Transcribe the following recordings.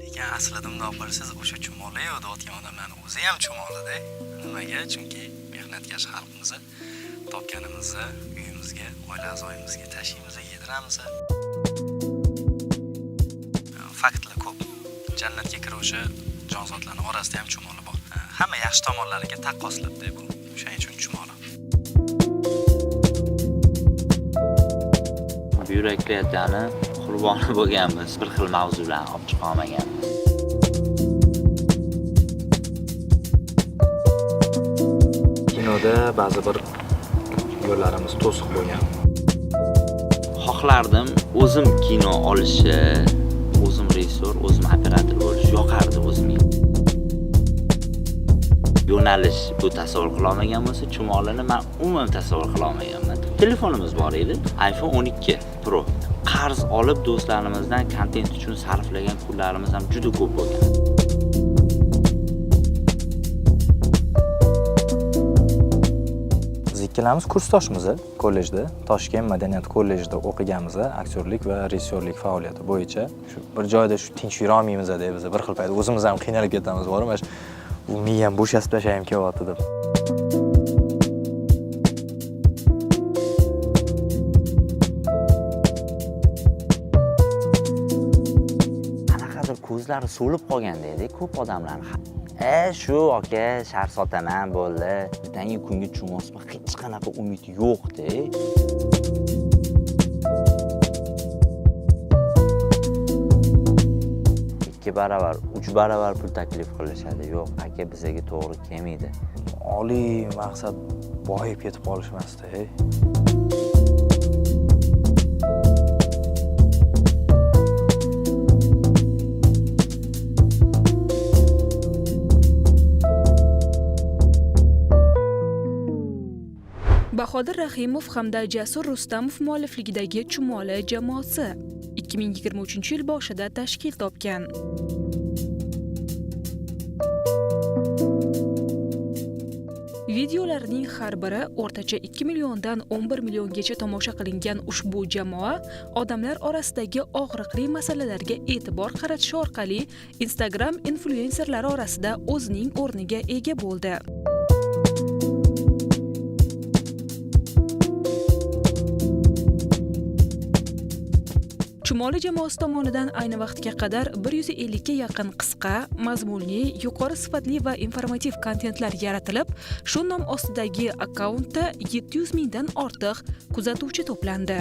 Lekin aslida bundoq bo'lsangiz o'sha chumoli yodayotgan odamlarning o'zi ham chumolida. Nimaga? Chunki mehnatkash xalqimiz topganimizni uyimizga, oila a'zoyimizga tashiymiz, yediramiz. Faktlar ko'p. Jannatga kiruvchi jonzotlarning orasida ham chumoli bor. Hamma yaxshi tomonlariga taqqoslabdi bu. Shuning uchun chumoli. Byurokratiyani qurboni bo'lganmiz. Bir xil mavzularni olib chiqa olmaganmiz. Kinoda ba'zi bir yo'llarimiz to'siq bo'lgan. Xohlardim o'zim kino olishi, o'zim rejissor, o'zim operator bo'lish yoqardi o'zimga. Yo'nalish bu tasavvur qila olmagan bo'lsa, chumolini men umuman tasavvur qila olmaganman. Telefonimiz bor edi, iPhone 12 Pro. Qarz olib do'stlarimizdan kontent uchun sarflagan pullarimiz ham juda ko'p bo'lgan. Biz ikkalamiz kursdoshmiz kollejda, Toshkent madaniyat kollejida o'qiganmiz, aktyorlik va rejissyorlik faoliyati bo'yicha. Shu bir joyda shu tinch yura olmaymiz deb biz bir xil payt o'zimiz ham qiynalib ketamiz, bormi? Bu miyam bo'shashib tashlayim kelyapti deb. Qanaqadir ko'zlari so'lib qolganda edi, ko'p odamlarning. Shu aka shar sotaman bo'ldi. Bitangi kunga tushmasmi, hech qanaqa umid yo'q-da. 2 baravar, 3 baravar pul taklif qilishadi. Yo'q, aka bizga to'g'ri kelmaydi. Oliy maqsad boyib ketib qolishmasdi. Bahodir Rahimov hamda Jasur Rustamov muallifligidagi Chumoli jamoasi 2023-yil boshida tashkil topgan. Videolarning har biri o'rtacha 2 milliondan 11 milliongacha tomosha qilingan ushbu jamoa odamlar orasidagi og'riqli masalalarga e'tibor qaratish orqali Instagram influenserlari orasida o'zining o'rniga ega bo'ldi. Chumoli jamoasi tomonidan ayni vaqtga qadar 150 ga yaqin qisqa, mazmunli, yuqori sifatli va informativ kontentlar yaratilib, shu nom ostidagi akkauntda 700 mingdan ortiq kuzatuvchi to'plandi.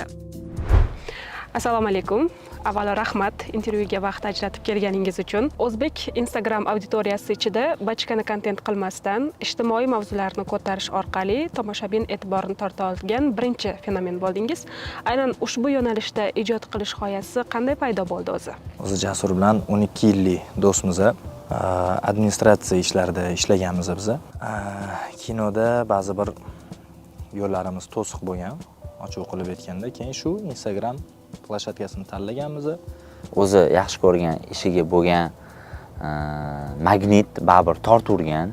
Assalomu alaykum. Avvalo rahmat intervyuga vaqt ajratib kelganingiz uchun. O'zbek Instagram auditoriyasi ichida bachkana kontent qilmasdan ijtimoiy mavzularni ko'tarish orqali tomoshabin e'tiborini torta olgan birinchi fenomen bo'ldingiz. Aynan ushbu yo'nalishda ijod qilish g'oyasi qanday paydo bo'ldi o'zi? O'zi Jasur bilan 12 yillik do'stmiz. Administratsiya ishlarida ishlaganmiz biz. Kinoda ba'zi bir yo'llarimiz to'siq bo'lgan, ochiq qilib aytganda, keyin shu Instagram planshetkasini tanlaganmiz. O'zi yaxshi ko'rgan ishiga bo'lgan magnit baribir torturgan.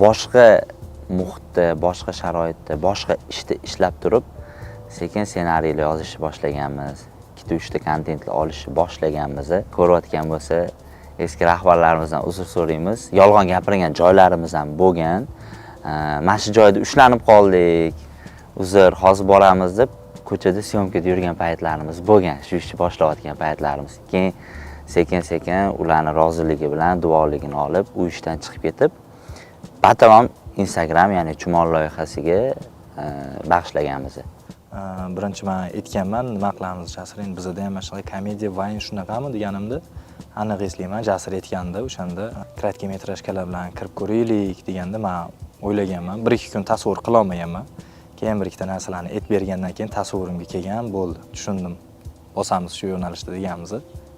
Boshqa muhitda, boshqa sharoitda, boshqa ishda ishlab turib, sekin ssenariylar yozishni boshlaganmiz. 2-3 ta kontentlar olishni boshlaganmiz. Ko'rayotgan bo'lsa, eski rahbarlarimizdan uzr so'raymiz. Yolg'on gapirgan joylarimiz ham bo'lgan. Mana shu joyda ushlanib qoldik. Uzr, hozir boramiz deb ko'chada syomkada yurgan paytlarimiz bo'lgan, shu ishni boshlayotgan paytlarimiz. Keyin sekin-sekin ularning roziligi bilan duoligini olib, u ishdan chiqib ketib, batavom Instagram, ya'ni Chumol loyihasiga bag'ishlaganmiz. Birinchi men aytganman, nima qilamiz Jasur, endi bizda ham mana komediya, vayn shunaqami deganimda, aniq eslayman, Jasur aytganda, o'shanda kratkometrajkalar bilan kirib ko'raylik deganda men o'ylaganman, 1-2 kun tasavvur qila olmaganman. Keyin bir ikkita narsalarni aytib bergandan keyin tasavvurimga kelgan bo'ldi. Tushundim. Bosamiz shu yo'nalishda deganmiz.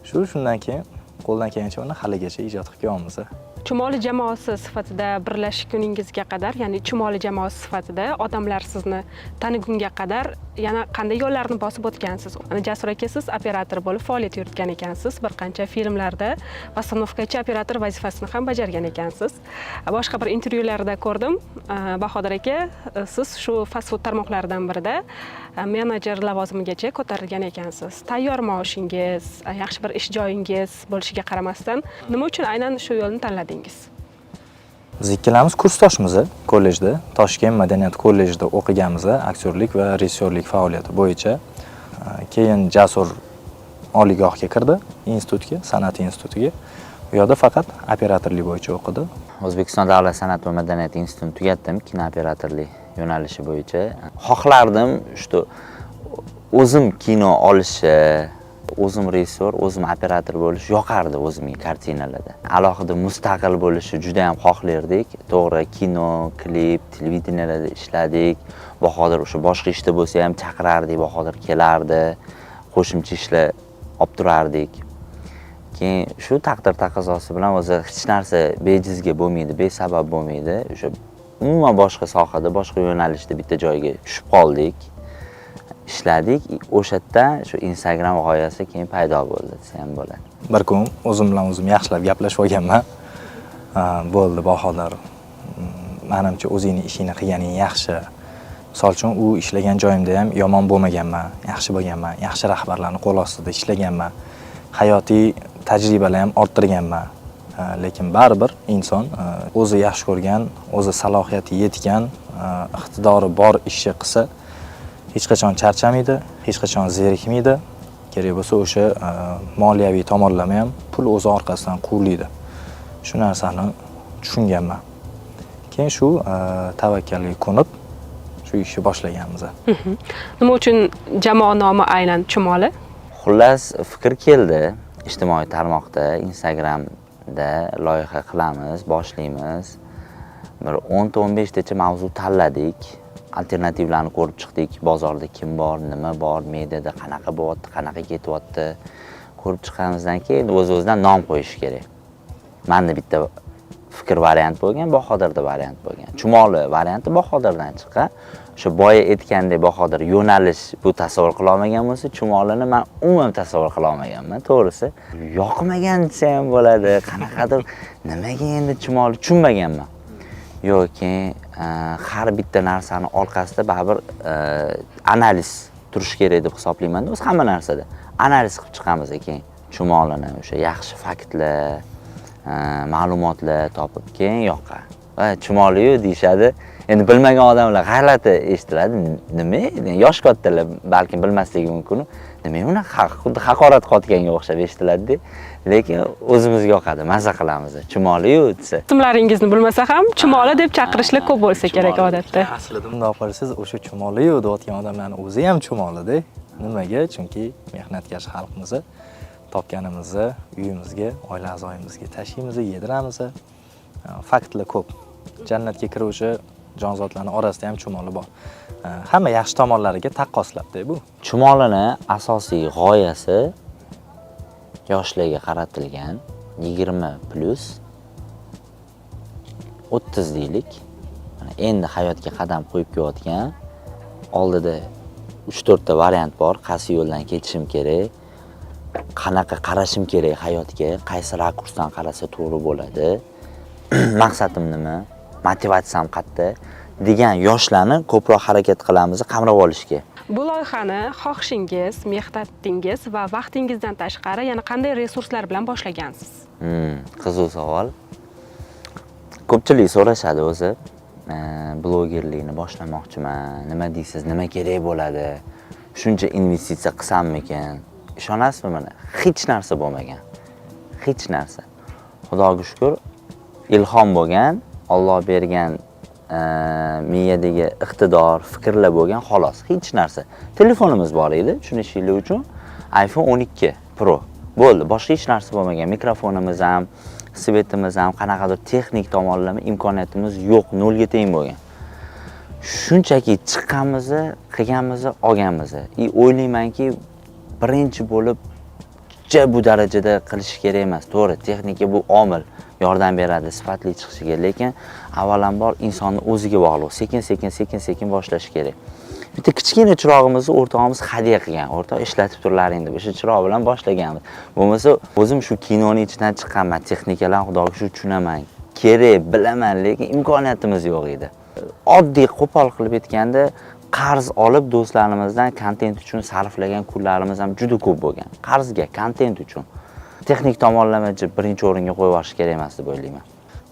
Shundan keyin qo'ldan kelgancha uni haligacha ijod qilib kelyapmiz. Chumoli jamoasi sifatida birlashguningizga qadar, ya'ni chumoli jamoasi sifatida odamlar sizni tanigunga qadar yana qanday yo'llarni bosib o'tgansiz? Jasur aka, siz operator bo'lib faoliyat yuritgan ekansiz. Bir qancha filmlarda postanovkachi operator vazifasini ham bajargan ekansiz. Boshqa bir intervyularda ko'rdim, Bahodir aka, siz shu fast food tarmoqlaridan birida menejer lavozimigacha ko'tarilgan ekansiz. Tayyor maoshingiz, yaxshi bir ish joyingiz bo'lishiga qaramasdan, nima uchun aynan shu yo'lni tanladingiz? Biz ikkalamiz kursdoshmiz kollejda, Toshkent madaniyat kollejida o'qiganmiz, aktyorlik va rejissyorlik faoliyati bo'yicha. Keyin Jasur oliygohga kirdi, institutga, san'at institutiga. U yerda faqat operatorlik bo'yicha o'qidi. O'zbekiston davlat san'at va madaniyat institutini tugatdim, kino operatorlik yo'nalishi bo'yicha. Xohlardim, o'zim kino olishi, o'zim rejissyor, o'zim operator bo'lish yoqardi o'zimga kartinalarda. Alohida mustaqil bo'lishni juda ham xohlardik. To'g'ri, kino, klip, televideniyalarda ishladik. Bahodir o'sha boshqa ishda bo'lsa ham chaqirardik, Bahodir kelardi. Qo'shimcha ishlar olib turardik. Keyin shu taqdir taqozosi bilan o'zi hech narsa bejizga bo'lmaydi, besabab bo'lmaydi. O'sha umuman boshqa sohada, boshqa yo'nalishda bitta joyga tushib qoldik. Ishladik. O'shadan shu Instagram g'oyasi keyin paydo bo'ldi, desa ham bo'ladi. Bir kun o'zim bilan o'zim yaxshilab gaplashib olganman. Bo'ldi Bahodir. Menimcha o'zingning ishingni qilganing yaxshi. Misol uchun u ishlagan joyimda ham yomon bo'lmaganman, yaxshi bo'lganman, yaxshi rahbarlarning qo'l ostida ishlaganman. Hayotiy tajribalar ham orttirganman. Lekin baribir inson o'zi yaxshi ko'rgan, o'zi salohiyati yetgan, iqtidori bor ishni qilsa, hech qachon charchamaydi, hech qachon zerikmaydi. Kerak bo'lsa o'sha moliyaviy tomonlama ham pul o'zi orqasidan quvlaydi. Shu narsani tushunganman. Keyin shu tavakkalga ko'nib shu ishni boshlaganmiz. Nima uchun jamoa nomi aynan Chumoli? Xullas, fikr keldi. Ijtimoiy tarmoqda, Instagramda loyiha qilamiz, boshlaymiz. Bir 10-15 tacha mavzu tanladik. Alternativlarni ko'rib chiqdik. Bozorda kim bor, nima bor, mediada qanaqa bo'lyapti, qanaqa ketyapti. Ko'rib chiqqanimizdan keyin o'z-o'zidan nom qo'yish kerak. Menda bitta fikr variant bo'lgan, Bahodirda variant bo'lgan. Chumoli varianti Bahodirdan chiqqan. O'sha boya aytgandek Bahodir yo'nalish bu tasavvur qila olmagan bo'lsa, Chumolini men umuman tasavvur qila olmaganman, to'g'risi. Yoqmagan desa ham bo'ladi, qanaqadir nimaga endi Chumoli tushunmaganman. Yoki har bitta narsani orqasida baribir analiz turish kerak deb hisoblayman. O'z hamma narsada analiz qilib chiqamiz keyin Chumolini, o'sha yaxshi faktlar, ma'lumotlar topib keyin yoqqa. Chumoli-yu deyshadi. Endi bilmagan odamlar g'alati eshitiladi. Nima? Yosh kattalar balki bilmasligi mumkin. Nima uni xuddi haqorat qotganga o'xshab eshitiladi-da. Lekin o'zimizga yoqadi, maza qilamiz. Chumoli-yu desa. Ismlaringizni bilmasa ham Chumoli deb chaqirishlar ko'p bo'lsa kerak odatda. Aslida bundoq qilsangiz, o'sha Chumoli-yu deyotgan odamlarning o'zi ham Chumoli-da. Nimaga? Chunki mehnatkash xalqimiz topganimizni uyimizga, oila a'zoyimizga tashiymiz, yediramiz. Faktlar ko'p. Jannatga kiruvchi jonzotlarning orasida ham Chumoli bor. Hamma yaxshi tomonlariga taqqoslabdi bu. Chumolini asosiy g'oyasi yoshlarga qaratilgan 20+ 30 deylik. Endi hayotga qadam qo'yib kelayotgan, oldida 3-4 ta variant bor. Qaysi yo'ldan ketishim kerak, qanaqa qarashim kerak hayotga, qaysi rakursdan qarasa to'g'ri bo'ladi, maqsadim nima, motivatsiyam qayerda degan yoshlarni ko'proq harakat qilamiz qamrab olishga. Bu loyihani xohishingiz, mehnatingiz va vaqtingizdan tashqari yana qanday resurslar bilan boshlagansiz? Qiziq savol. Ko'pchilik so'rashadi o'zi, blogerlikni boshlamoqchiman, nima deysiz, nima kerak bo'ladi? Shuncha investitsiya qilsammikan? Ishonasizmi mana? Hech narsa bo'lmagan. Hech narsa. Xudoga shukr, ilhom bo'lgan, Alloh bergan miyadagi iqtidor, fikrlar bo'lgan, xolos, hech narsa. Telefonimiz bor edi, tushunishinglar uchun iPhone 12 Pro. Bo'ldi, boshqa hech narsa bo'lmagan. Mikrofonimiz ham, svetimiz ham, qanaqadir texnik tomonlama imkoniyatimiz yo'q, nolga teng bo'lgan. Shunchaki chiqqanmiz, qilganmiz, olganmiz. O'ylaymanki, birinchi bo'lib bu darajada qilish kerak emas. To'g'ri, texnika bu omil. yordam beradi sifatli chiqishiga, lekin avvalambor insonni o'ziga bog'liq. Sekin boshlash kerak. Bitta kichkina chirog'imizni o'rtog'imiz hadya qilgan. O'rtoq ishlatib turlaring deb o'sha chiroq bilan boshlaganmiz. Bo'lmasa o'zim shu kinoning ichidan chiqqanman, texnikalarni xudoga shu tushunaman. Kerak, bilaman, lekin imkoniyatimiz yo'q edi. Oddiy qo'pol qilib aytganda, qarz olib do'stlarimizdan kontent uchun sarflagan kunlarimiz ham juda ko'p bo'lgan. Qarzga, kontent uchun. Texnik tomonlamachi birinchi o'ringa qo'yib olish kerak emas deb o'ylayman.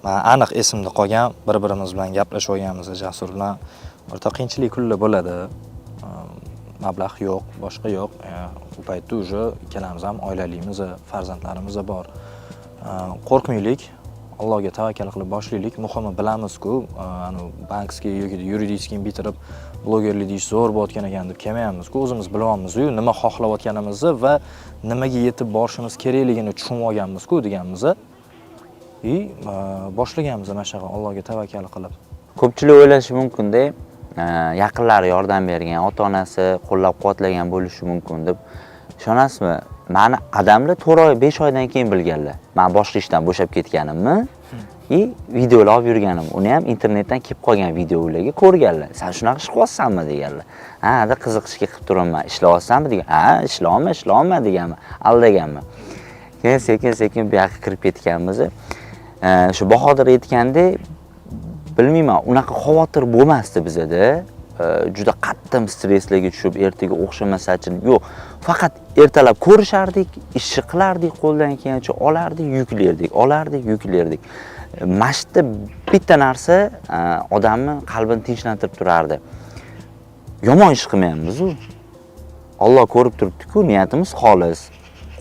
Men aniq esimda qolgan, bir-birimiz bilan gaplashib olganmiz Jasur bilan. O'rta qiyinchilik kunlar bo'ladi. Mablag' yo'q, boshqa yo'q. U paytda uje ikkalamiz ham oilalimiz, farzandlarimiz bor. Qo'rqmaylik, Allohga tavakkal qilib boshlaylik. Muhimi bilamiz-ku, bankskiy yoki yuridikskiy bitirib blogerlik ish zo'r bo'layotgan ekan deb kelmayapmiz-ku, o'zimiz bilyapmiz-ku, nima xohlayotganimizni va nimaga yetib borishimiz kerakligini tushunib olganmiz-ku deganmiz. Boshlaganmiz mana shunaqa Allohga tavakkal qilib. Ko'pchilik o'ylashi mumkin-da, yaqinlari yordam bergan, ota-onasi qo'llab-quvvatlagan bo'lishi mumkin deb. Ishonasizmi? Meni adamlar 4 oy, 5 oydan keyin bilganlar. Men boshqa ishdan bo'shab ketganimni, videolar olib yurganim. Uni ham internetdan kelib qolgan videolarga ko'rganlar. Sen shunaqa ish qilyapsanmi deganlar. Ha, da qiziqishga qilib turaman. Ishlayapsanmi degan. Ha, ishlayapman deganman. Aldaganman. Keyin sekin bu yoqqa kirib ketganmiz. Shu Bahodir aytgandek, bilmayman, unaqa xavotir bo'lmasdi bizda. Juda qattiq stresslarga tushib, ertaga o'xshamasachi, yo'q. Faqat ertalab ko'rishardik, ishni qilardik, qo'ldan kelgancha olardik, yuklardik. Mashqda bitta narsa odamni qalbini tinchlantirib turardi. Yomon ish qilmaymiz-ku. Alloh ko'rib turibdi-ku, niyatimiz xolis.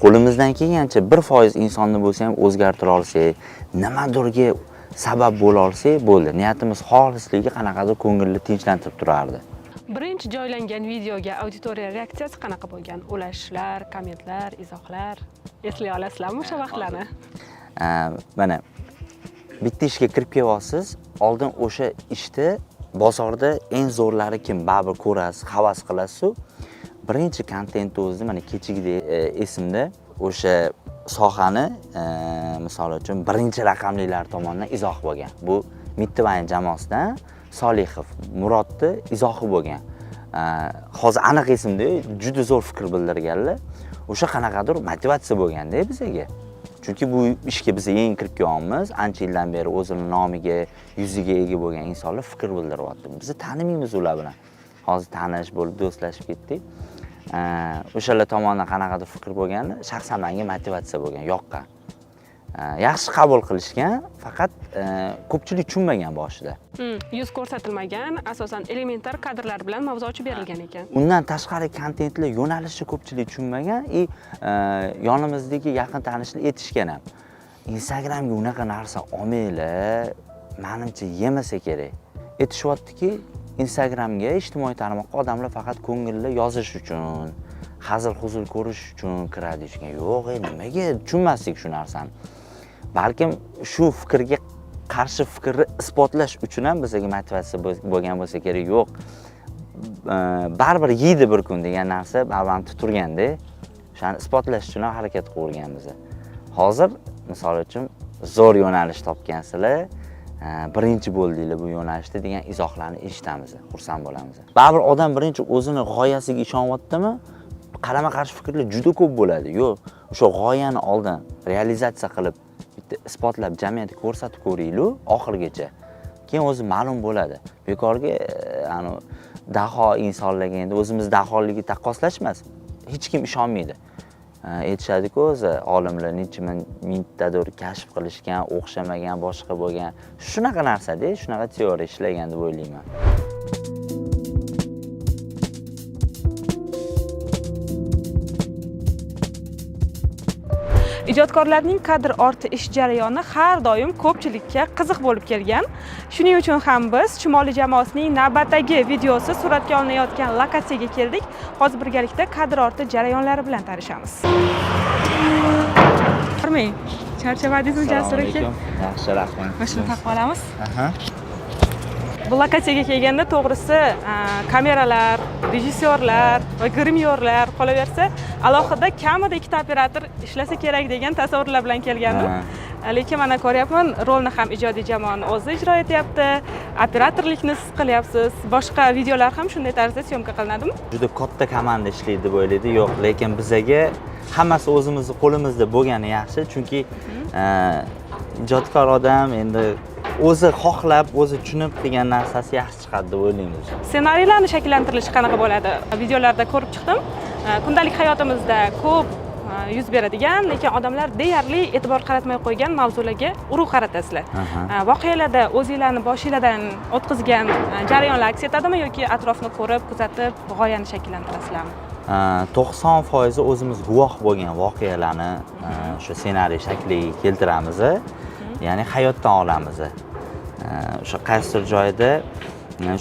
Qo'limizdan kelgancha 1% insonni bo'lsa ham o'zgartira olsak, nimadirga sabab bo'la olsak bo'ldi. Niyatimiz xolisligi qanaqadir ko'ngilni tinchlantirib turardi. Birinchi joylangan videoga auditoriya reaksiyasi qanaqa bo'lgan? Ulashishlar, kommentlar, izohlar. Eslay olasizlarmi o'sha vaqtlarni? Mana bitta ishga kirib kelyapsiz, oldin o'sha ishda bozorda eng zo'rlari kim? Baribir ko'rasiz, havas qilasiz. Birinchi kontentni o'zida mana kechagidek esimda o'sha sohani misol uchun birinchi raqamlilar tomonidan izoh bo'lgan. Bu Mittivayn jamoasidan Solihov, Murodni izohi bo'lgan. Hozir aniq esimda juda zo'r fikr bildirganlar. O'sha qanaqadir motivatsiya bo'lganda bizga. Chunki bu ishga biz yangi kirib kelyapmiz, ancha yildan beri o'zining nomiga, yuziga ega bo'lgan insonlar fikr bildiryapti. Biz tanimaymiz ular bilan. Hozir tanish bo'lib, do'stlashib ketdik. O'shalar tomonidan qanaqadir fikr bo'lgani shaxsan menga motivatsiya bo'lgan, yoqqan. Yaxshi qabul qilishgan, faqat ko'pchilik tushunmagan boshida. Yuz ko'rsatilmagan, asosan elementar kadrlar bilan mavzu ochib berilgan ekan. Undan tashqari kontentlar yo'nalishi ko'pchilik tushunmagan, yonimizdagi yaqin tanishlar aytishgan ham. Instagramga unaqa narsa olmanglar, menimcha yemasa kerak. Aytishyaptiki, Instagramga, ijtimoiy tarmoqqa odamlar faqat ko'ngilli yozish uchun, hazil-huzul ko'rish uchun kiradi ekan. Yo'q, nimaga tushunmaslik shu narsani. Balkim shu fikrga qarshi fikrni isbotlash uchun ham bizga motivatsiya bo'lgan bo'lsa kerak. Yo'q. Baribir yeydi bir kun degan narsa baribir turganda, o'shani isbotlash uchun ham harakat qilganmiz. Hozir misol uchun zo'r yo'nalish topgansizlar. Birinchi bo'ldinglar bu yo'nalishda degan izohlarni eshitamiz, xursand bo'lamiz. Baribir odam birinchi o'zini g'oyasiga ishonyaptimi, qarama-qarshi fikrlar juda ko'p bo'ladi. Yo'q, o'sha g'oyani oldin realizatsiya qilib, bitta isbotlab jamiyatga ko'rsatib ko'ringlar oxirigacha. Keyin o'zi ma'lum bo'ladi. Bekorga daho insonlarga endi o'zimiz daholigi taqqoslashmas. Hech kim ishonmaydi. Aytishadi-ku o'zi olimlar necha mingtadir kashf qilishgan, o'xshamagan, boshqa bo'lgan. Shunaqa narsa-da, shunaqa teoriya ishlagan deb o'ylayman. Ijodkorlarning kadr orti ish jarayoni har doim ko'pchilikka qiziq bo'lib kelgan. Shuning uchun ham biz Chumoli jamoasining navbatdagi videosi suratga olinayotgan lokatsiyaga keldik. Hozir birgalikda kadr orti jarayonlari bilan tanishamiz. Qarmang, charchamadingizmi Jasur aka? Yaxshi, rahmat. Mashina taqib olamiz. Bu lokatsiyaga kelganda to'g'risi kameralar, rejissyorlar va grimyorlar, qolaversa alohida kamida ikkita operator ishlasa kerak degan tasavvurlar bilan kelgandim. Lekin mana ko'ryapman, rolni ham ijodiy jamoani o'zi ijro etyapti, operatorlikni siz qilyapsiz. Boshqa videolar ham shunday tarzda syomka qilinadimi? Juda katta komanda ishlaydi deb o'ylaydi. Yo'q, lekin bizaga hammasi o'zimizni qo'limizda bo'lgani yaxshi, chunki ijodkor odam endi o'zi xohlab, o'zi tushunib qilgan narsasi yaxshi chiqadi deb o'ylaymiz. Ssenariylarni shakllantirish qanaqa bo'ladi? Videolarda ko'rib chiqdim. Kundalik hayotimizda ko'p yuz beradigan, lekin odamlar deyarli e'tibor qaratmay qo'ygan mavzularga urg'u qaratasizlar. Voqealarda o'zingizlarni boshingizdan o'tkazgan jarayonlar aks etadimi yoki atrofni ko'rib, kuzatib, g'oyani shakllantirasizlarmi? 90% o'zimiz guvoh bo'lgan voqealarni shu ssenariy shakliga keltiramiz, ya'ni hayotdan olamiz. O'sha qaysidir joyda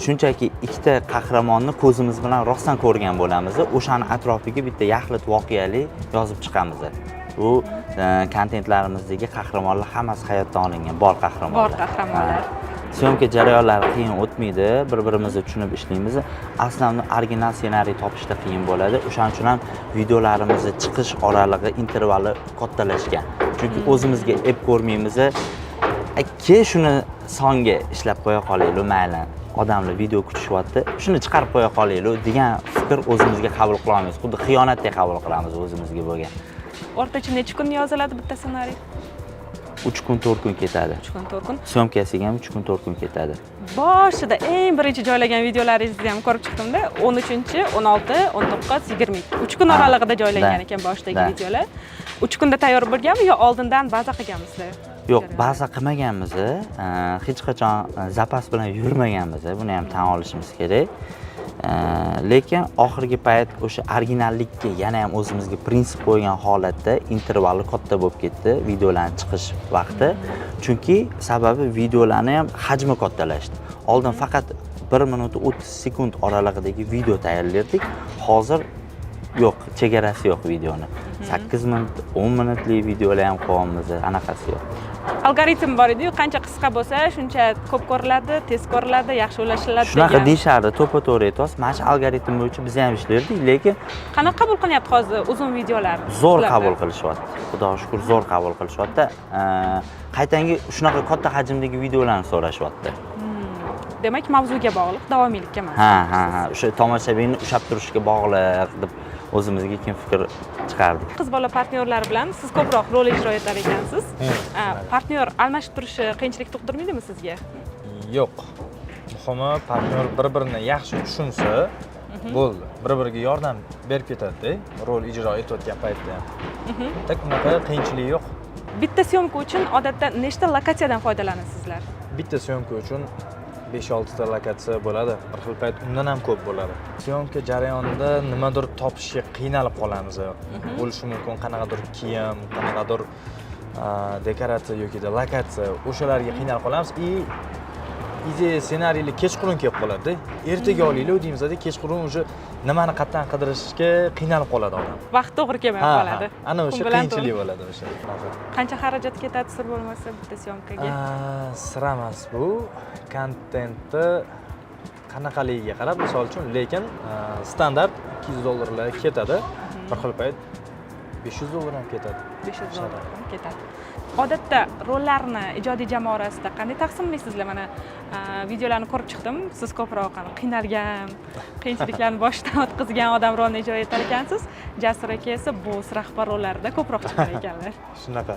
shunchaki ikkita qahramonni ko'zimiz bilan rostdan ko'rgan bo'lamiz, o'shani atrofiga bitta yaxlit voqeali yozib chiqamiz. Bu kontentlarimizdagi qahramonlar hammasi hayotdan olingan, bor qahramonlar. Bor qahramonlar. Syomka jarayonlari qiyin o'tmaydi, bir-birimizni tushunib ishlaymiz. Aslida original ssenariy topishda qiyin bo'ladi. O'shaning uchun ham videolarimizni chiqish oralig'i, intervali kattalashgan. Chunki o'zimizga ep ko'rmaymiz. Ke shuni songa ishlab qo'ya qolaylik, mayli. Odamlar video kutishyapti, shuni chiqarib qo'ya qolaylik degan fikr o'zimizga qabul qila olmaymiz. Xuddi xiyonatdek qabul qilamiz o'zimizga bo'lgan. O'rtacha necha kun yoziladi bitta ssenariy? 3 kun 4 kun ketadi. 3 kun 4 kun. Syomkasiga ham 3 kun 4 kun ketadi. Boshida eng birinchi joylagan videolaringizni ham ko'rib chiqdim-da, 13, 16, 19, 22. 3 kun oralig'ida joylangan ekan boshdagi videolar. 3 kunda tayyor bo'lganmi yo oldindan baza qilganmisizlar? Yo'q, baza qilmaganmiz, hech qachon zapas bilan yurmaganmiz, buni ham tan olishimiz kerak. Lekin oxirgi payt o'sha originallikka yana ham o'zimizga prinsip qo'ygan holatda intervali katta bo'lib ketdi videolarning chiqish vaqti. Chunki sababi videolarni ham hajmi kattalashdi. Oldin faqat 1 minut 30 sekund oralig'idagi video tayyorlardik. Hozir yo'q, chegarasi yo'q videoni. 8 minut, 10 minutli videolar ham qo'yamiz, anaqasi yo'q. Algoritm bor edi-yu, qancha qisqa bo'lsa, shuncha ko'p ko'riladi, tez ko'riladi, yaxshi ulashiladi degan. Shunaqa deyishardi, to'pa-to'g'ri aytasiz. Mana shu algoritm bo'yicha biz ham ishlardik, lekin qanaqa qabul qilyapti hozir uzun videolar? Zo'r qabul qilishyapti. Xudoga shukr, zo'r qabul qilishyapti. Qaytangi shunaqa katta hajmdagi videolarni so'rashyapti. Demak, mavzuga bog'liq, davomiylikka emas. Ha. O'sha tomoshabinni ushlab turishga bog'liq deb o'zimizga kim fikr chiqardik. Qiz bola partnyorlar bilan siz ko'proq rol ijro etar ekansiz. Partnyor almashib turishi qiyinchilik tug'dirmaydimi sizga? Yo'q. Muhimi partnyor bir-birini yaxshi tushunsa, bo'ldi. Bir-biriga yordam berib ketadi-da, rol ijro etayotgan paytda ham. Tak unaqa qiyinchilik yo'q. Bitta syomka uchun odatda nechta lokatsiyadan foydalanasizlar? Bitta syomka uchun 5-6 ta lokatsiya bo'ladi. Bir xil payt undan ham ko'p bo'ladi. Syomka jarayonida nimadir topishga qiynalib qolamiz. Bo'lishi mumkin qanaqadir kiyim, qanaqadir dekoratsiya yoki lokatsiya, o'shalarga qiynalib qolamiz. Ideya ssenariylar kechqurun kelib qoladi. Ertaga olaylik deymizda, kechqurun o'sha nimani qatdan qidirishga qiynalib qoladi odam. Vaqt to'g'ri kelmay qoladi. Ana o'sha qiyinchilik bo'ladi o'sha. Qancha xarajat ketadi sir bo'lmasa bitta syomkaga? Sir emas bu. Kontentni qanaqaligiga qarab, misol uchun, lekin standart $200 ketadi. Bir xil payt $500 ham ketadi. $500 ham ketadi. Odatda rollarni ijodiy jamoa orasida qanday taqsimlaysizlar? Mana videolarni ko'rib chiqdim. Siz ko'proq qiynalgan, qiyinchiliklarni boshdan o'tkazgan odam rolini ijro etar ekansiz. Jasur aka esa bo'z rahbar rollarida ko'proq chiqar ekanlar. Shunaqa.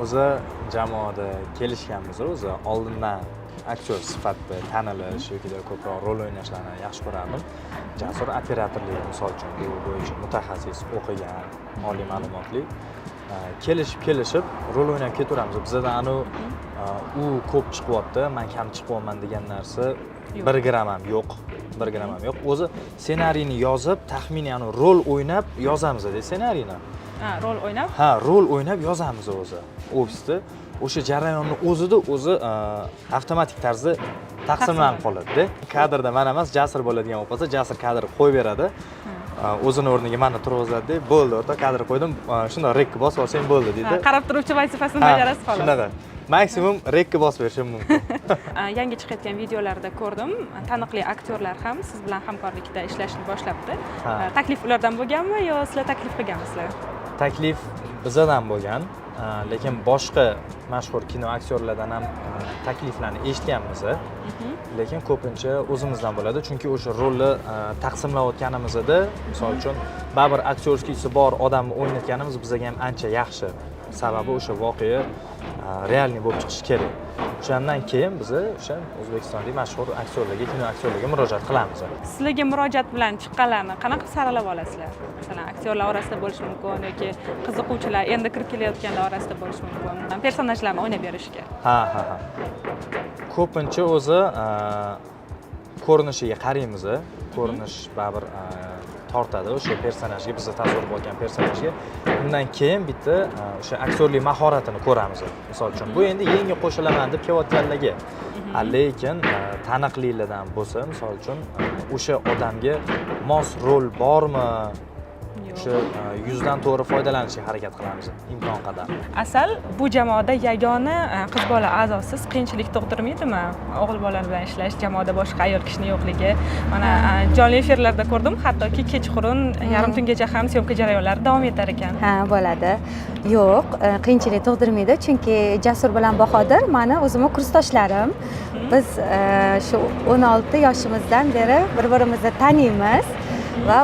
O'zi jamoada kelishganmiz, o'zi oldindan aktyor sifatida tanilish yoki ko'proq rol o'ynashlarni yaxshi ko'rardim. Jasur operatorlik misol uchun bu bo'yicha mutaxassis, o'qigan, oliy ma'lumotli. Kelishib rol o'ynab ketaveramiz. Bizda u ko'p chiqyapti, men kam chiqyapman degan narsa 1 gram ham yo'q. 1 gram ham yo'q. O'zi ssenariyni yozib, taxminan rol o'ynab yozamiz-da ssenariyni. Rol o'ynab? Ha, rol o'ynab yozamiz o'zi. Ofisda o'sha jarayonni o'zi avtomatik tarzda taqsimlanib qoladi-da. Kadrda men emas, Jasur bo'ladigan bo'lib qolsa, Jasur kadr qo'yib beradi. O'zini o'rniga meni turg'izadi, bo'ldi, o'rta kadr qo'ydim, shunda rekka bosib olsang bo'ldi deydi. Qarab turuvchi vazifasini bajarasiz xolos. Shunaqa. Maksimum rekka bosib berishim mumkin. Yangi chiqayotgan videolarda ko'rdim, taniqli aktyorlar ham siz bilan hamkorlikda ishlashni boshlabdi. Taklif ulardan bo'lganmi yo sizlar taklif qilganmisizlar? Taklif bizadan bo'lgan, lekin boshqa mashhur kino aktyorlardan ham takliflarni eshitganmiz. Lekin ko'pincha o'zimizdan bo'ladi, chunki o'sha rolni taqsimlayotganimizda, misol uchun baribir aktyorskisi bor odamni o'ynatganimiz bizga ham ancha yaxshi. Sababi o'sha voqea realniy bo'lib chiqishi kerak. O'shandan keyin biz o'sha O'zbekistonlik mashhur aktyorlarga, kino aktyorlarga murojaat qilamiz. Sizlarga murojaat bilan chiqqanlarni qanaqa saralab olasizlar? Masalan, aktyorlar orasida bo'lishi mumkin yoki qiziquvchilar endi kirib kelayotganlar orasida bo'lishi mumkin. Personajlarni o'ynab berishga. Ha. Ko'pincha o'zi ko'rinishiga qaraymiz. Ko'rinish baribir tortadi o'sha personajga, biz tasavvur qilgan personajga. Undan keyin bitta o'sha aktyorlik mahoratini ko'ramiz. Misol uchun bu endi yangi qo'shilaman deb kelayotganlarga. Lekin taniqlilardan bo'lsa, misol uchun o'sha odamga mos rol bormi? O'sha yuzdan to'g'ri foydalanishga harakat qilamiz imkon qadar. Asal bu jamoada yagona qiz bola a'zosiz qiyinchilik tug'dirmaydimi? O'g'il bolalar bilan ishlash, jamoada boshqa ayol kishini yo'qligi. Mana jonli efirlarda ko'rdim, hattoki kechqurun yarim tungacha ham syomka jarayonlari davom etar ekan. Ha, bo'ladi. Yo'q, qiyinchilik tug'dirmaydi, chunki Jasur bilan Bahodir meni o'zimning kursdoshlarim. Biz shu 16 yoshimizdan beri bir-birimizni taniymiz. Va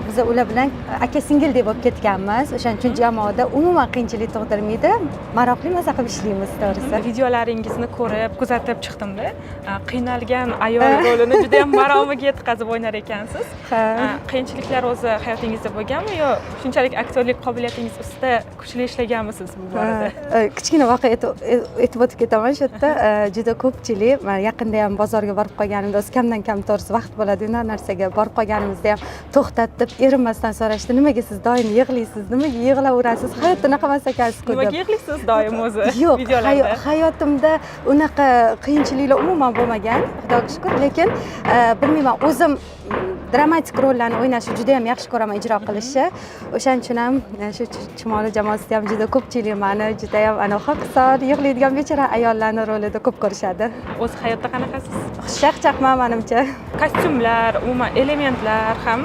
biz ular bilan aka singil deb bo'lib ketganmiz. O'shaning uchun jamoada umuman qiyinchilik tug'dirmaydi. Maroqli maza qilib ishlaymiz, to'g'risi. Videolaringizni ko'rib, kuzatib chiqdimda. Qiynalgan ayol rolini juda ham maromiga yetkazib o'ynar ekansiz. Qiyinchiliklar o'zi hayotingizda bo'lganmi yo shunchalik aktyorlik qobiliyatingiz ustida kuchli ishlaganmisiz bu borada? Kichkina voqea aytib o'tib ketaman shu yerda. Juda ko'pchilik yaqinda ham bozorga borib qolganimda, o'z kamdan kam to'g'risi vaqt bo'ladi, unar narsaga borib qolganimizda ham to'xtatib, erinmasdan so'rashdi, nimaga siz doim yig'laysiz, nimaga yig'laverasiz, hayotda unaqa emas ekansiz-ku deb. Nimaga yig'laysiz doim o'zi videolarda? Yo'q, hayotimda unaqa qiyinchiliklar umuman bo'lmagan, Xudoga shukr, lekin bilmayman, o'zim dramatik rollarni o'ynashni juda ham yaxshi ko'raman, ijro qilishni. O'shaning uchun ham shu Chumoli jamoasida ham juda ko'pchilik meni juda ham hoqisor, yig'laydigan bechora ayollarning rolida ko'p ko'rishadi. O'z hayotda qanaqasiz? Xushchaqchaqman menimcha. Kostyumlar, umuman elementlar ham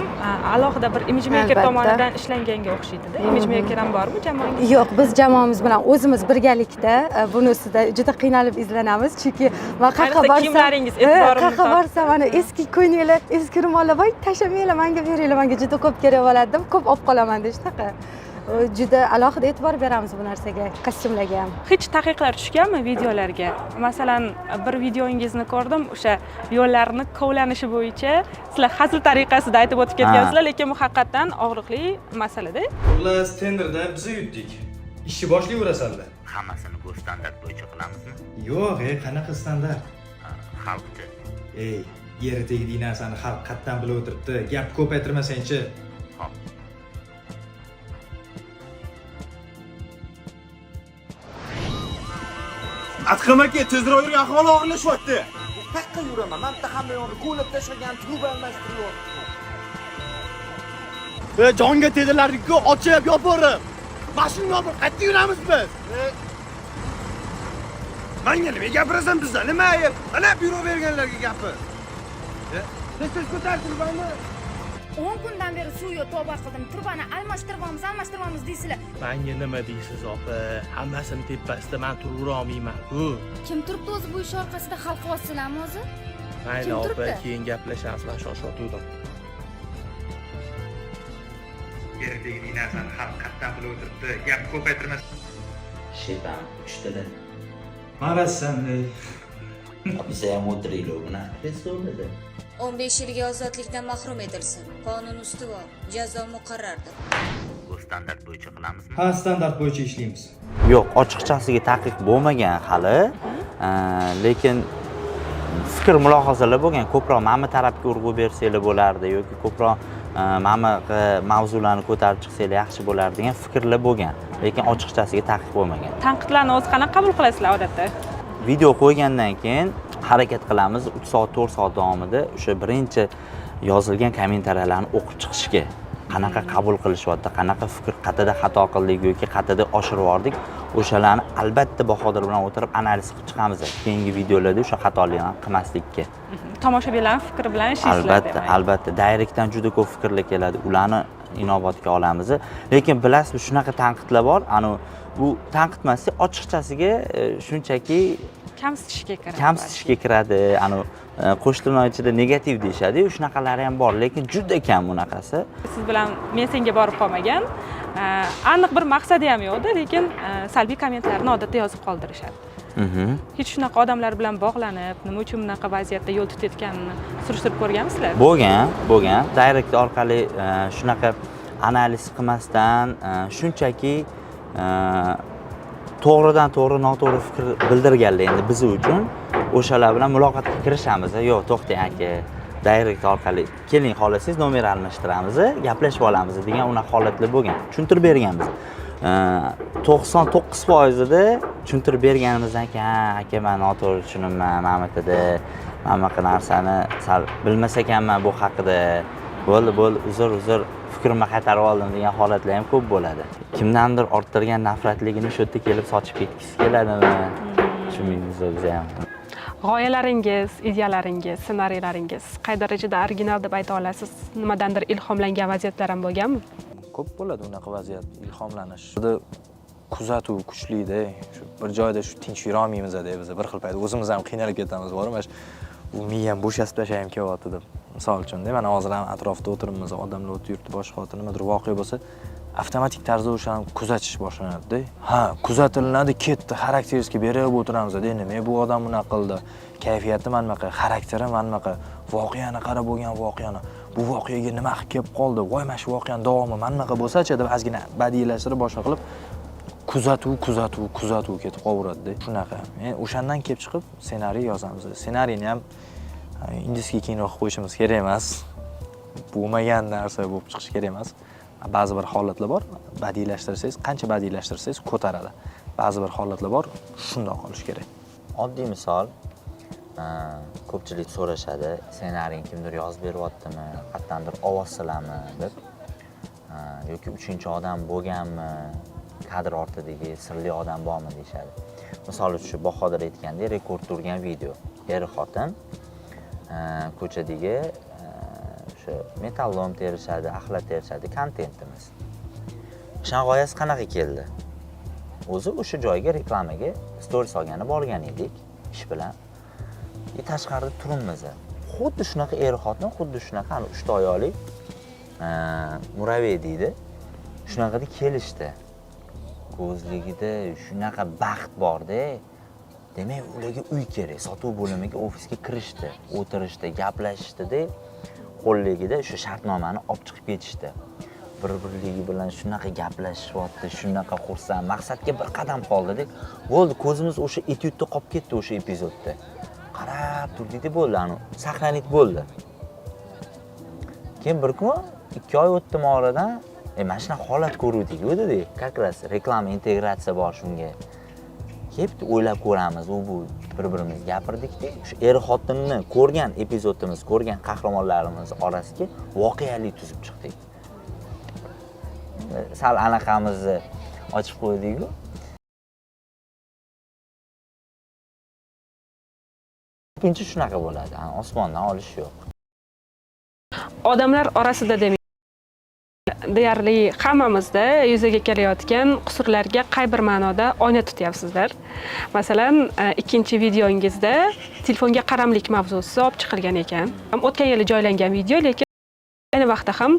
alohida bir image maker tomonidan ishlanganga o'xshaydi-da. Image maker ham bormi jamoangizda? Yo'q, biz jamoamiz bilan o'zimiz birgalikda buni ustida juda qiynalib izlanamiz, chunki men qayerga borsam, kiyimlaringiz e'tiborimni qayerga borsam mana eski ko'ylaklar, eski ro'mollar, voy tashlamanglar, menga beringlar, menga juda ko'p kerak bo'ladi deb ko'p olib qolaman deb shunaqa. Juda alohida e'tibor beramiz bu narsaga, kostyumlarga ham. Hech taqiqlar tushganmi videolarga? Masalan, bir videoingizni ko'rdim, o'sha yo'llarni kovlanishi bo'yicha sizlar hazil tariqasida aytib o'tib ketgansizlar, lekin bu haqiqatan og'riqli masala-da. Xullas, tenderda biz yutdik. Ishni boshlayverasanlar. Hammasini bu standart bo'yicha qilamizmi? Yo'q, qanaqa standart? Xalqni. Yeri tegdigan narsani xalq qatdan bilib o'tiribdi. Gap ko'paytirmasang-chi. Xo'p. Atqam aka, tezroq yuring, ahvoli og'irlashyapti. Qayerga yuraman? Men bitta hamma yoqni ko'lab tashlagan truba almashtiryapti. Jonga tegdilar-ku, ochib yoporib. Mashina yopib, qayerga yuramiz biz? Menga nima gapirasan bizdan? Nima ayb? Ana byuro berganlarga gapir. Siz ko'tartiribmi? 10 kundan beri suvga tavba qildim. Turbani almashtiramiz deysizlar. Menga nima deysiz, opa? Hammasini tepasida men turib olmayman-ku. Kim turibdi o'zi bu ish orqasida, hal qilyapsizlarmi o'zi? Mayli, opa, keyin gaplashamiz, men shoshib turdim. Yerdagi narsani xalq qatdan bilib o'tiribdi. Gap ko'paytirmas. Shetan 3 tida. Marasan-ey. Biz ham o'tiraylik buni. Restoranda 15 yilga ozodlikdan mahrum etilsin. Qonun ustuvor, jazo muqarrardir. bu standart bo'yicha qilamizmi? Ha, standart bo'yicha ishlaymiz. Yo'q, ochiqchasiga taqiq bo'lmagan hali. Lekin fikr mulohazalar bo'lgan. Ko'proq mana bu tarafga urg'u bersanglar bo'lardi yoki ko'proq mana bu mavzularni ko'tarib chiqsanglar yaxshi bo'lardi degan fikrlar bo'lgan. Lekin ochiqchasiga taqiq bo'lmagan. Tanqidlarni o'zi qanaqa qabul qilasizlar odatda? Video qo'ygandan keyin harakat qilamiz 3 soat 4 soat davomida o'sha birinchi yozilgan kommentariyalarni o'qib chiqishga. Qanaqa qabul qilishyapti, qanaqa fikr, qayerda xato qildik yoki qayerda oshirib yubordik, o'shalarni albatta Bahodir bilan o'tirib analiz qilib chiqamiz. Keyingi videolarda o'sha xatoliklarni qilmaslikka. Tomoshabinlar fikri bilan ishlaysizlar. Albatta, albatta. Direktdan juda ko'p fikrlar keladi. Ularni inobatga olamiz. Lekin bilasizmi, shunaqa tanqidlar bor. Bu tanqid emas, ochiqchasiga shunchaki kamsitishga kiradi. Qo'shtirnoq ichida negativ deyishadi. Shunaqalari ham bor, lekin juda kam bunaqasi. Siz bilan men senga borib qolmagan. Aniq bir maqsadi ham yo'qdi, lekin salbiy kommentlarni odatda yozib qoldirishadi. Hech shunaqa odamlar bilan bog'lanib, nima uchun bunaqa vaziyatda yo'l tutayotganini surishtirib ko'rganmisizlar? Bo'lgan. Direct orqali shunaqa analiz qilmasdan shunchaki to'g'ridan to'g'ri noto'g'ri fikr bildirganlar endi biz uchun o'shalar bilan muloqotga kirishamiz. Yo'q, to'xtang aka, direct orqali keling, xohlasangiz nomer almashtiramiz, gaplashib olamiz degan unaqa holatlar bo'lgan. Tushuntirib berganmiz. 99%da tushuntirib berganimizdan keyin aka, men noto'g'ri tushunibman, mamlakatda mana bunaqa narsani sal bilmas ekanman bu haqida. Bo'ldi, uzr, fikrimni qaytarib oldim degan holatlar ham ko'p bo'ladi. Kimdandir orttirgan nafratligini shu yerda kelib sochib ketgisi keladimi? Tushundingiz o'zingiz ham. G'oyalaringiz, ideyalaringiz, ssenariylaringiz qay darajada original deb ayta olasiz? Nimadandir ilhomlangan vaziyatlar ham bo'lganmi? Ko'p bo'ladi unaqa vaziyat, ilhomlanish. Juda kuzatuv kuchli-da. Shu bir joyda shu tinch yura olmaymiz-da biz. Bir xil payt o'zimiz ham qiynalib ketamiz, bormi? Bu miyam bo'shasib tashlayam kelyapti deb. Misol uchun, mana hozir ham atrofda o'tiribmiz, odamlar o'tib yuribdi, boshqa nimadir voqea bo'lsa, avtomatik tarzda o'shani kuzatish boshlanadi-da. Ha, kuzatilinadi, ketdi, xarakteristika berib o'tiramiz-da. Nima bu odam bunaqa qildi? Kayfiyati mana bunaqa, xarakteri mana bunaqa, voqeani qarab bo'lgan voqeani, bu voqeaga nima qilib kelib qoldi? Voy, mana shu voqeaning davomi mana bunaqa bo'lsa-chi deb ozgina badiiylashtirib boshqa qilib kuzatuv ketib qolaveradi-da. Shunaqa. Men o'shandan kelib chiqib ssenariy yozamiz. Ssenariyni ham ingichka keyinroq qo'yishimiz kerak emas. Bo'lmagan narsa bo'lib chiqishi kerak emas. Ba'zi bir holatlar bor, badiiylashtirsangiz, qancha badiiylashtirsangiz ko'taradi. Ba'zi bir holatlar bor, shundoq qolish kerak. Oddiy misol, ko'pchilik so'rashadi, ssenariyni kimdir yozib beryaptimi, qayerdandir ovoz silami deb, yoki uchinchi odam bo'lganmi, kadr ortidagi sirli odam bormi deyshadi. Misol uchun Bahodir aytgandek, rekord turgan video. Er-xotin ko'chadagi o'sha metallom terishadi, axlat terishadi, kontentimiz. O'sha g'oyasi qanaqa keldi? O'zi o'sha joyga reklamaga stories olgani borgan edik ish bilan. Tashqarida turibmiz. Xuddi shunaqa er-xotin, xuddi shunaqa 3 oyoqli murabiy deydi. Shunaqada kelishdi. Ko'zligida shunaqa baxt bor-da. Demak, ularga uy kerak. Sotuv bo'limiga, ofisga kirishdi, o'tirishdi, gaplashishdi-da. Qo'lligida shu shartnomani olib chiqib ketishdi. Bir-birligi bilan shunaqa gaplashyapti, shunaqa xursand, maqsadga bir qadam qoldi-da. Bo'ldi, ko'zimiz o'sha etyudda qolib ketdi o'sha epizodda. Qarab turdik-da, bo'ldi, saqlanib bo'ldi. Keyin bir kun 2 oy o'tdi oradan, mana shunaqa holat ko'rdik-ku dedi. Как раз reklama integratsiya bor shunga. Kelib o'ylab ko'ramiz, bu bir-birimiz gapirdik-da, shu er-xotinni ko'rgan epizodimiz, ko'rgan qahramonlarimiz orasiga voqealik tuzib chiqdik. Sal anaqamizni ochib qo'ydik-ku. Ikkinchi shunaqa bo'ladi, osmondan olish yo'q. Odamlar orasida deyarli hammamizda yuzaga kelayotgan qusurlarga qay bir ma'noda oyna tutyapsizlar. Masalan, ikkinchi videongizda telefonga qaramlik mavzusi olib chiqilgan ekan. O'tgan yili joylangan video, lekin ayni vaqtda ham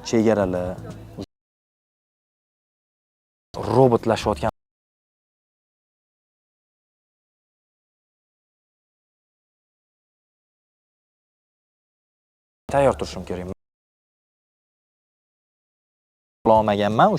chegaralar robotlashayotgan tayyor turishim kerak. Olmaganman